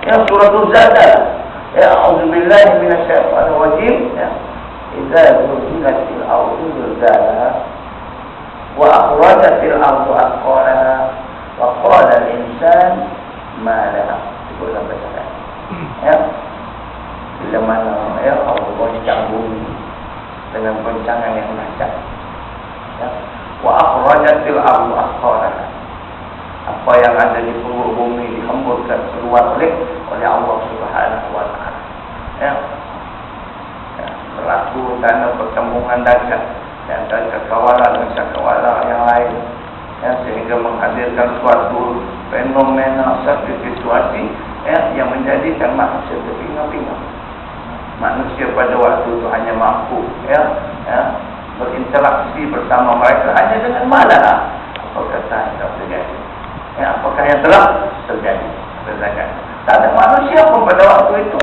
ya surah Az-Zalzalah. Ya, a'udzubillahi minasyaitonir rajim. Ya. Idza zulzilatil ardu zilzalaha wa akhrajatil ardu athqalaha wa qala al-insan ma laha. Itu sampai sana. Ya. Bila mana ya Allah goncang bumi dengan goncangan yang dahsyat. Ya. Wa akhrajatil ardu athqalaha. Apa yang ada di perut bumi dihemburkan keluar oleh Allah Subhanahu wa taala. Ya. Ya, berlaku karena pertemuan dahsyat dan cakrawala dan cakrawala yang lain. Ya, sehingga menghadirkan suatu fenomena, satu situasi yang menjadikan manusia terpinga-pinga. Manusia pada waktu itu hanya mampu berinteraksi bersama mereka hanya dengan malah. Apakah yang terjadi? Ya, apakah yang telah terjadi? Tak ada manusia pun pada waktu itu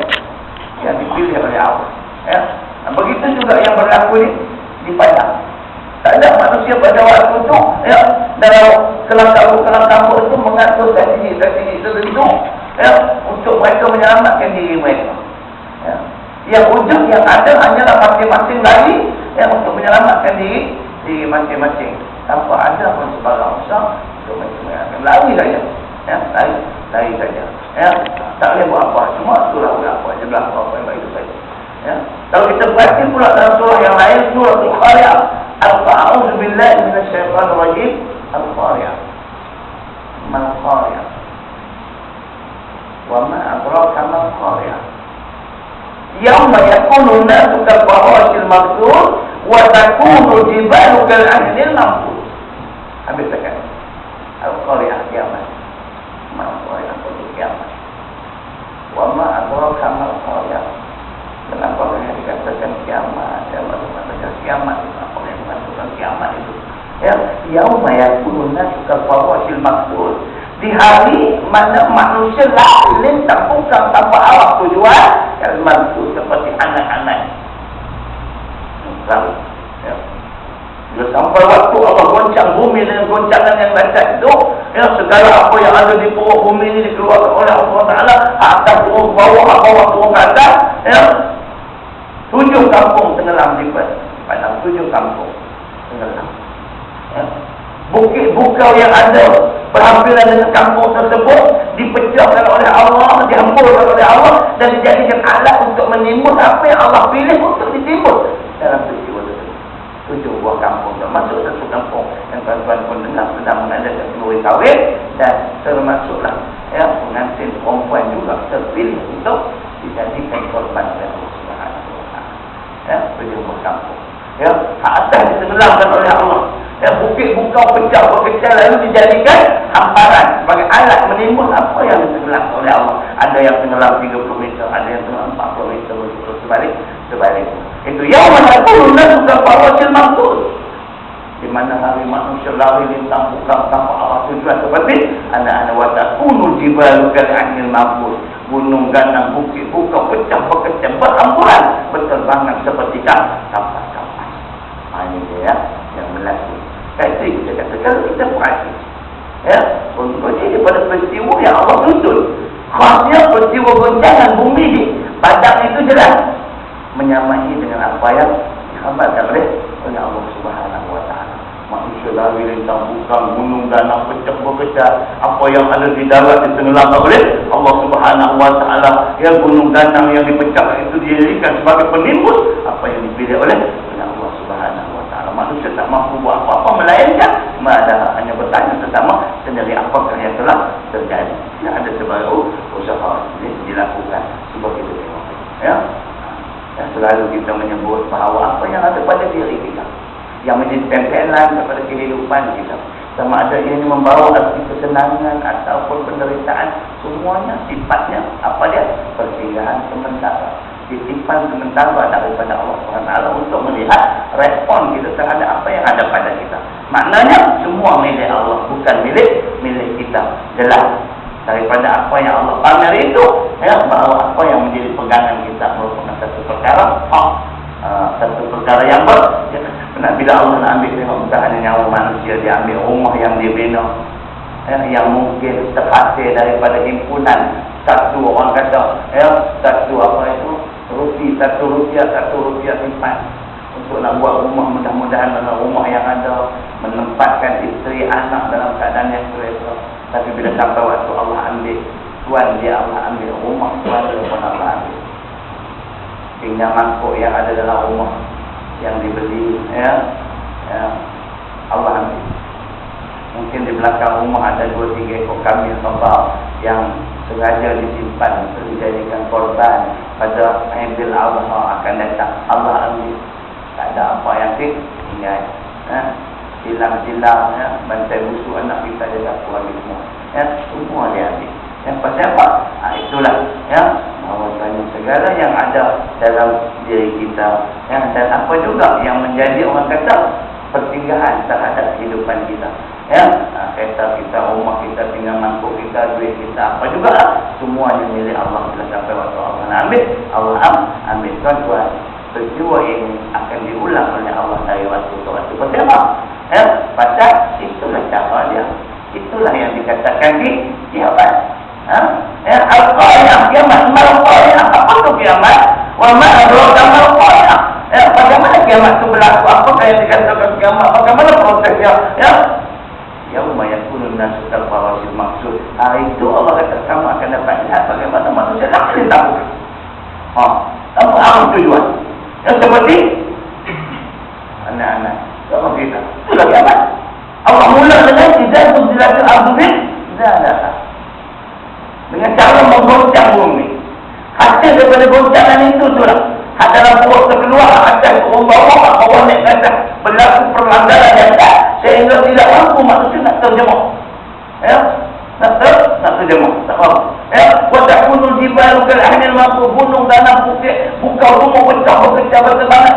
yang dipilih oleh Allah. Ya, begitu juga yang berlaku di Padang. Tak ada manusia pada waktu itu dalam kelam-kelam itu mengatur strategi tertentu untuk mereka menyelamatkan diri mereka. Ya. Yang ujung yang ada hanyalah masing-masing lari untuk menyelamatkan diri masing-masing. Tanpa ada pun sebarang usaha untuk menyelamatkan. Lari saja. Ya, lari saja. Ya, tak boleh buat apa. Cuma surah apa je berlaku apa yang baik itu saja. Ya. Kalau kita perhati pula dalam surah yang lain, surah Al-Qari'ah. A'udzubillahi minasyaitonir rajim. Al-Qari'ah. Mal-Qari'ah. Wa ma adraka mal-Qari'ah. Yauma yakunu an-nasu kal-farashil mabthur wa takunu jibalu kal-'ahnil manfus. Habis sekali. Al-Qari'ah, kiamat. Mal-Qari'ah, kiamat. Wa ma adraka mal-Qari'ah. Kenapa yang dikatakan kiamat? Siapa yang mengatakan kiamat? Apa yang mengatakan kiamat itu? Ya, yauma yakunu an-nasu kal-farashil mabthur. Di hari mana manusia lain terpungkam tanpa arah tujuan, al-manfus seperti anak-anak. Ya. Bila sampai waktu Allah goncang bumi dengan goncangan yang dahsyat itu, segala apa yang ada di perut bumi ini dikeluarkan oleh Allah Taala, atas turun bawah, bawah turun ke atas. 7 kampung tenggelam di padang, 7 kampung tenggelam. Ya. Bukit bukau yang ada berhampiran dengan kampung tersebut dipecahkan oleh Allah, dihamburkan oleh Allah dan dijadikan alat untuk menimbun apa yang Allah pilih untuk ditimbun dalam peristiwa tersebut. 7 buah kampung termasuk satu kampung yang tuan-tuan pun dengar sedang mengadakan peluri kahwin dan termasuklah pengantin perempuan juga terpilih untuk dijadikan korban oleh Allah Subhanahu wa taala. 7 buah kampung. Atas ditenggelamkan oleh Allah. Bukit bukau pecah berkecah lalu dijadikan hamparan sebagai alat menimbun apa yang ditenggelam oleh Allah. Ada yang tenggelam 30 meter, ada yang tenggelam 40 meter, sebalik. Itu yauma yakunu an-nasu kal-farashil mabthur. Di mana hari manusia lari lintang bukang tanpa arah tujuan seperti anak-anak wa takunu jibalu kal-'ahnil manfus. Gunung ganang bukit bukau pecah berkecah berhamburan berterbangan seperti kapas-kapas. Ini dia yang berlaku. Kata kita kata kalau kita perhati, contohnya daripada peristiwa yang Allah tuntut, khasnya peristiwa goncangan bumi di Padang itu jelas menyamai dengan apa yang dihambatkan oleh Allah Subhanahu wa taala. Manusia lari lintang bukang, gunung ganang pecah berkecah, apa yang ada di darat ditenggelamkan oleh Allah Subhanahu wa taala. Yang gunung ganang yang dipecahkan itu dijadikan sebagai penimbun apa yang dipilih oleh Allah Subhanahu wa taala. Manusia tak mampu buat apa-apa melainkan hanya bertanya sesama sendiri apakah yang telah terjadi. Tidak ada sebarang usaha dilakukan sebagai itu. Selalu kita menyebut bahawa apa yang ada pada diri kita yang menjadi tempelan kepada kehidupan kita, sama ada ini membawa arti kesenangan ataupun penderitaan, semuanya sifatnya apa dia? Persinggahan sementara, titipan sementara daripada Allah SWT untuk melihat respon kita terhadap apa yang ada pada kita. Maknanya semua milik Allah, bukan milik kita. Jelas daripada apa yang Allah pamer itu, bahawa apa yang menjadi pegangan kita merupakan satu perkara satu perkara yang benar. Bila Allah nak ambil tengok bukan nyawa manusia, dia ambil rumah yang dibina, yang mungkin terhasil daripada himpunan satu orang kata, ya, satu apa itu, satu rupiah simpan untuk nak buat rumah. Mudah-mudahan dalam rumah yang ada menempatkan isteri anak dalam keadaan yang selesa. Tapi bila sampai waktu Allah ambil tuan dia, Allah ambil rumah tuan dia pun Allah ambil. Tinggal mangkuk yang ada dalam rumah yang dibeli, ya, Allah ambil. Mungkin di belakang rumah ada 2-3 ekor kambing khabar yang sengaja disimpan untuk dijadikan korban pada Aidil Adha akan datang. Allah ambil. Tak ada apa yang tinggal. Silang-silang, bantai busuk anak kita dia tak ambil semua. Semua dia ambil. Yang pasal apa? Itulah, ya, bahawasanya segala yang ada dalam diri kita, dan apa juga yang menjadi orang kata pertinggahan terhadap kehidupan kita, ya, kereta kita, rumah kita, tinggal mangkuk kita, duit kita, apa juga, semuanya milik Allah. Bila sampai waktu Allah ambil, Allah ambil. Tuan-tuan, peristiwa ini akan diulang oleh Allah dari waktu ke waktu. Pasal apa? Ya, pasal itulah cara dia. Itulah yang dikatakan di kiamat. Al-Qiyamah, kiamat, Al-Qiyamah. Apa tu kiamat? Wa ma adraka mal-Qiyamah. Bagaimana kiamat itu berlaku? Apa yang dikatakan kiamat? Bagaimana prosesnya? Ya, yauma yakunun nasu kal-farasil maksud. Hari itu Allah kata kamu akan dapat lihat bagaimana manusia tak boleh tahu. Kamu apa tujuan? Yang seperti anak-anak sama kita. Itulah kiamat. Allah mula dengan tidak berjelasin al-Zubin dan dengan cara menggoncang bumi. Hasil daripada goncangan itu itulah dalam perut terkeluar akan turun bawah naik ke atas, berlaku perlanggaran yang tak, sehingga tidak mampu manusia nak terjemah, ya, nak terjemah, tak faham, ya. Wa takunul jibalu kal ahnil mampu, gunung tanah bukit buka rumah pecah berkecah berterbangan.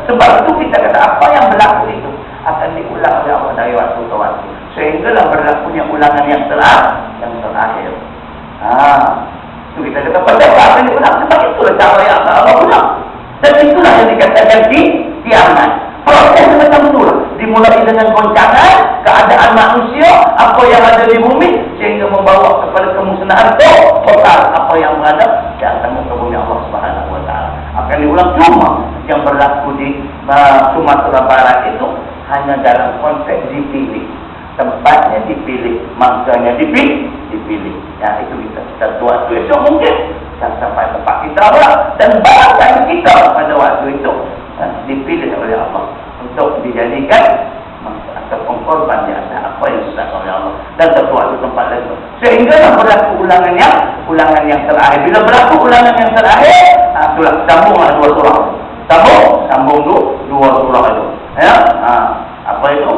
Sebab itu kita kata apa yang berlaku itu akan diulang oleh Allah dari waktu ke waktu, sehinggalah berlakunya ulangan yang terakhir. Itu kita kata pada apa yang diulang. Sebab itulah cara yang Allah ulang. Dan itulah yang dikatakan di kiamat. Proses macam itulah. Dimulai dengan goncangan keadaan manusia, apa yang ada di bumi, sehingga membawa kepada kemusnahan total apa yang berada di atas muka bumi Allah Subhanahu Wa Taala. Akan diulang. Cuma yang berlaku di Sumatera Barat itu hanya dalam konteks dipilih. Tempatnya dipilih, masanya dipilih. Ya, itu kita buat tu esok mungkin dan sampai tempat kita lah, dan barang kita pada waktu itu dipilih oleh Allah untuk dijadikan atau pengkorban di atas apa yang disediakan oleh Allah dan tertuang di tempat lain. Sehingga berlaku ulangan yang terakhir. Bila berlaku ulangan yang terakhir, itulah sambunglah dua surah. Sambung dua surah itu. Ya, apa itu?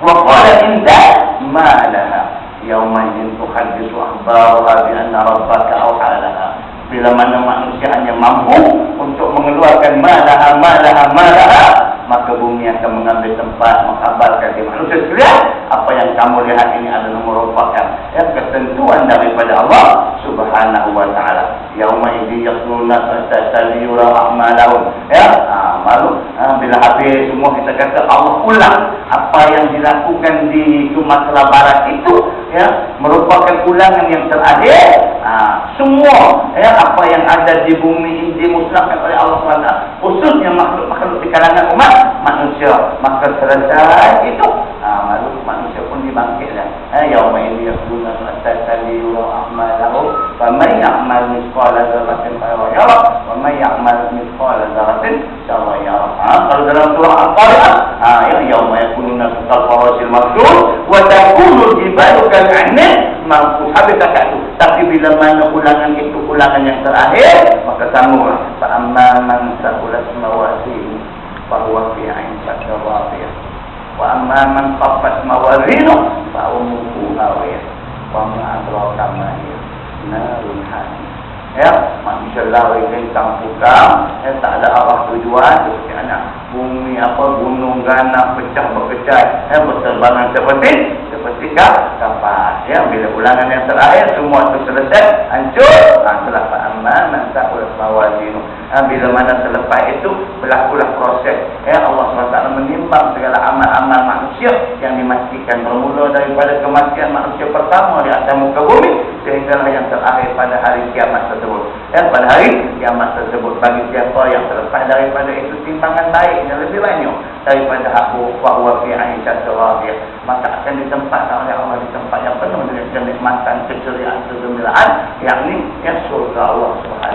Wa qala insan ma laha yaumaidin tuhaddisu akhbaraha bi anna rabbaka awha laha. Bila mana manusia hanya mampu untuk mengeluarkan malaha, maka bumi akan mengambil tempat mengkabarkan kepada manusia sekalian apa yang kamu lihat ini adalah merupakan ketentuan daripada Allah Subhanahu Wa Taala. Yaumaidin yaquluna tasaliyura a'malahum. Bila habis semua kita kata Allah ulang apa yang dilakukan di Sumatera Barat itu, ya, merupakan ulangan yang terakhir. Semua, ya, apa yang ada di bumi ini dimusnahkan oleh Allah SWT, khususnya makhluk-makhluk di kalangan umat manusia. Maka selesai itu, makhluk manusia pun dibangkitkan. Yauma idin yaquluna tasaliyura a'malahum faman ya'mal mithqala dzarratin khairan yarah wa man ya'mal mithqala dzarratin syarran yarah. Kalau dalam surah Al-Qari'ah, yauma yakununa kal-farasil maksud wa takunu jibalu kal-'ahnil mampu. Habis cakap tu. Tapi bila mana ulangan itu ulangan yang terakhir, maka sambunglah. Fa amma man saqulat mawazinu fa huwa fi 'ishatin radiyah wa amma man khaffat mawazinu fa ummuhu hawiyah wa ma adraka ma hiya narun hamiyah. Ya, manusia lari lintang pukam, tak ada arah tujuan, seperti anak bumi gunung ganas pecah berkecai, berterbangan seperti kapal. Ya, bila ulangan yang terakhir semua itu selesai, hancur, telah amma man taqul mawazinu. Bila mana selepas itu berlakulah proses Allah SWT menimbang segala amal-amal manusia yang dimatikan, bermula daripada kematian manusia pertama di atas muka bumi sehinggalah yang terakhir pada hari kiamat tersebut. Pada hari kiamat tersebut, bagi siapa yang terlepas daripada itu timbangan baik yang lebih banyak daripada aku bahwa fi aisyah radhiyah, maka akan ditempatkan oleh Allah di tempat yang penuh dengan kenikmatan, keceriaan, kegembiraan, yakni surga Allah SWT.